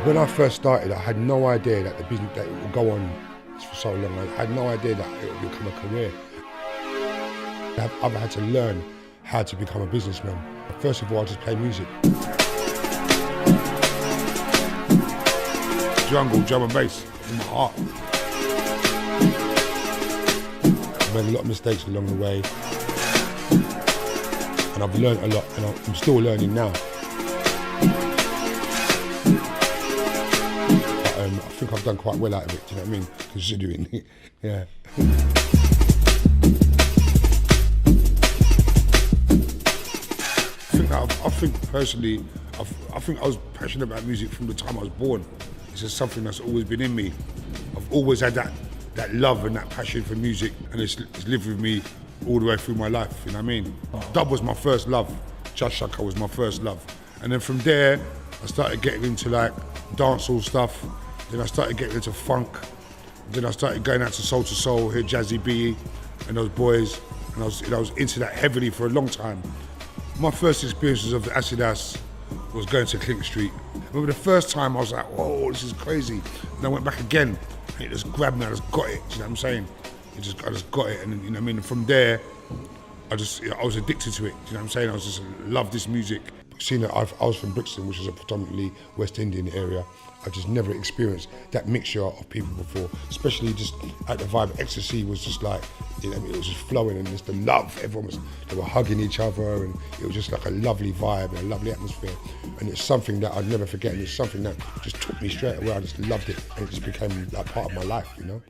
When I first started, I had no idea that the business that it would go on for so long. I had no idea that it would become a career. I've had to learn how to become a businessman. First of all, I just play music. Jungle, drum and bass, in my heart. I made a lot of mistakes along the way, and I've learned a lot, and I'm still learning now. I think I've done quite well out of it, do you know what I mean? Considering it, yeah. I think personally, I think I was passionate about music from the time I was born. It's just something that's always been in me. I've always had that love and that passion for music, and it's lived with me all the way through my life, you know what I mean? Dub was my first love, Just Shaka was my first love. And then from there, I started getting into like dancehall stuff. Then I started getting into funk. Then I started going out to Soul, hear Jazzy B and those boys. And I was into that heavily for a long time. My first experiences of the acid house was going to Clink Street. I remember the first time I was like, whoa, this is crazy. And I went back again, and it just grabbed me, I just got it, do you know what I'm saying? I just got it, and you know what I mean? And from there, I was addicted to it, do you know what I'm saying? I was just, loved this music. Seeing that I was from Brixton, which is a predominantly West Indian area, I just never experienced that mixture of people before, especially just at the vibe. Ecstasy was just like, you know, it was just flowing, and just the love, they were hugging each other, and it was just like a lovely vibe and a lovely atmosphere. And it's something that I'd never forget, and it's something that just took me straight away. I just loved it, and it just became like part of my life, you know?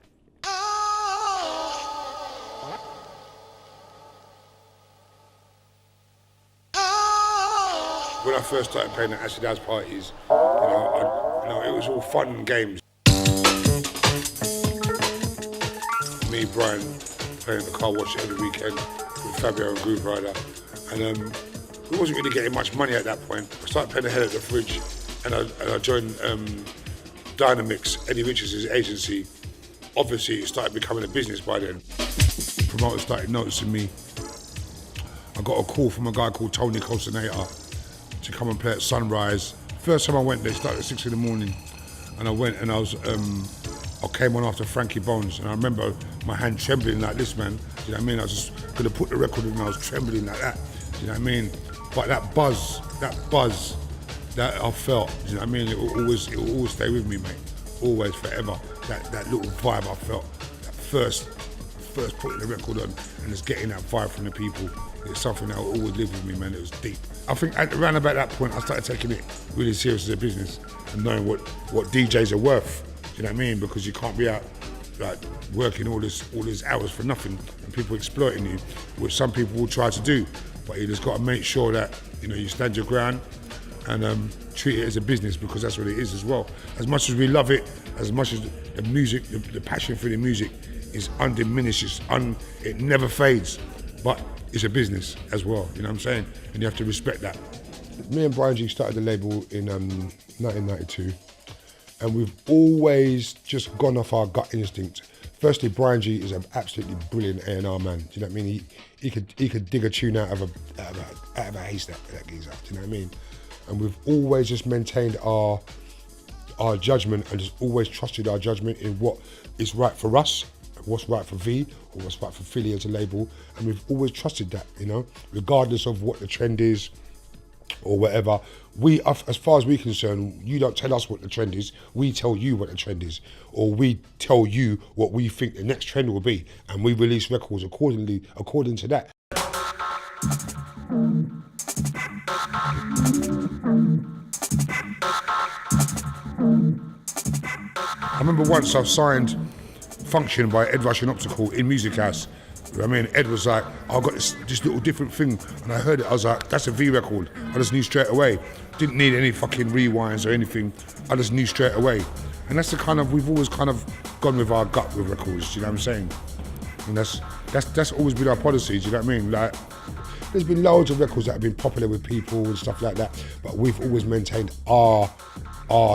When I first started playing at acid house parties, you know, it was all fun and games. Me, Brian, playing at the car wash every weekend with Fabio and Groove Rider. And we wasn't really getting much money at that point. I started playing the Hell at the Fridge, and I joined Dynamix, Eddie Richards' agency. Obviously, it started becoming a business by then. Promoters started noticing me. I got a call from a guy called Tony Costanetter to come and play at Sunrise. First time I went there, it started at 6 in the morning, and I went and I came on after Frankie Bones, and I remember my hand trembling like this, man. Do you know what I mean? I was just gonna put the record in and I was trembling like that. Do you know what I mean? But that buzz that I felt, do you know what I mean? It will always stay with me, mate. Always, forever. That little vibe I felt, that first putting the record on and just getting that vibe from the people. It's something that will always live with me, man. It was deep. I think around about that point, I started taking it really serious as a business and knowing what DJs are worth. Do you know what I mean? Because you can't be out like working all these hours for nothing and people exploiting you, which some people will try to do. But you just got to make sure that you stand your ground and treat it as a business, because that's what it is as well. As much as we love it, as much as the music, the passion for the music is undiminished. It never fades. But it's a business as well, you know what I'm saying? And you have to respect that. Me and Brian G started the label in 1992, and we've always just gone off our gut instinct. Firstly, Brian G is an absolutely brilliant A&R man. Do you know what I mean? He could dig a tune out of a haystack, that geezer. Do you know what I mean? And we've always just maintained our judgment, and just always trusted our judgment in what is right for us, what's right for V, or what's right for Philly as a label, and we've always trusted that, regardless of what the trend is or whatever. As far as we're concerned, you don't tell us what the trend is, we tell you what the trend is, or we tell you what we think the next trend will be, and we release records according to that. I remember once I signed Function by Ed Rush and Optical in Music House. I mean, Ed was like, I've got this little different thing, and I heard it, I was like, that's a V record. I just knew straight away. Didn't need any fucking rewinds or anything. I just knew straight away. And that's we've always kind of gone with our gut with records, you know what I'm saying? And that's always been our policy, do you know what I mean? Like, there's been loads of records that have been popular with people and stuff like that, but we've always maintained our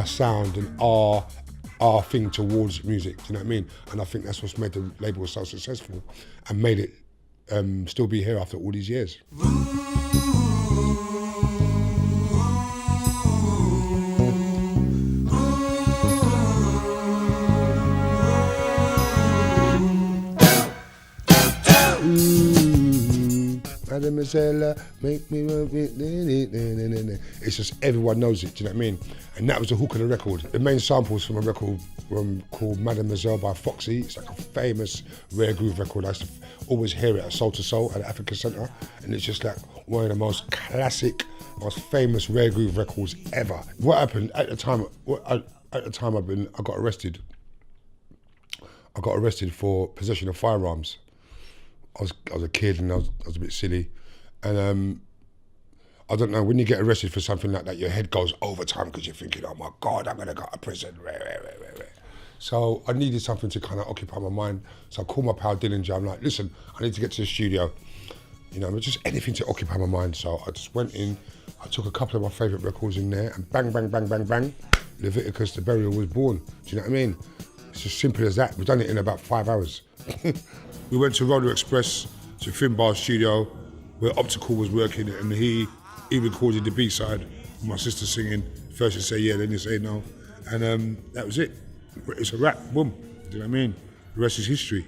sound and our thing towards music, do you know what I mean? And I think that's what's made the label so successful and made it still be here after all these years. Mademoiselle, make me love it. It's just everyone knows it, do you know what I mean? And that was the hook of the record. The main sample's from a record called Mademoiselle by Foxy. It's like a famous rare groove record. I used to always hear it at Soul to Soul at the Africa Centre, and it's just like one of the most classic, most famous rare groove records ever. What happened at the time? I got arrested. I got arrested for possession of firearms. I was a kid and I was a bit silly, and I don't know, when you get arrested for something like that, your head goes overtime because you're thinking, oh my God, I'm gonna go to prison. So I needed something to kind of occupy my mind. So I called my pal Dillinger. I'm like, listen, I need to get to the studio. You know, just anything to occupy my mind. So I just went in, I took a couple of my favourite records in there, and bang, bang, bang, bang, bang, Leviticus the Burial was born. Do you know what I mean? It's as simple as that. We've done it in about 5 hours. We went to Roller Express, to Finbar's studio, where Optical was working, and he recorded the B-side, my sister singing. First you say yeah, then you say no. And that was it. It's a wrap, boom. Do you know what I mean? The rest is history.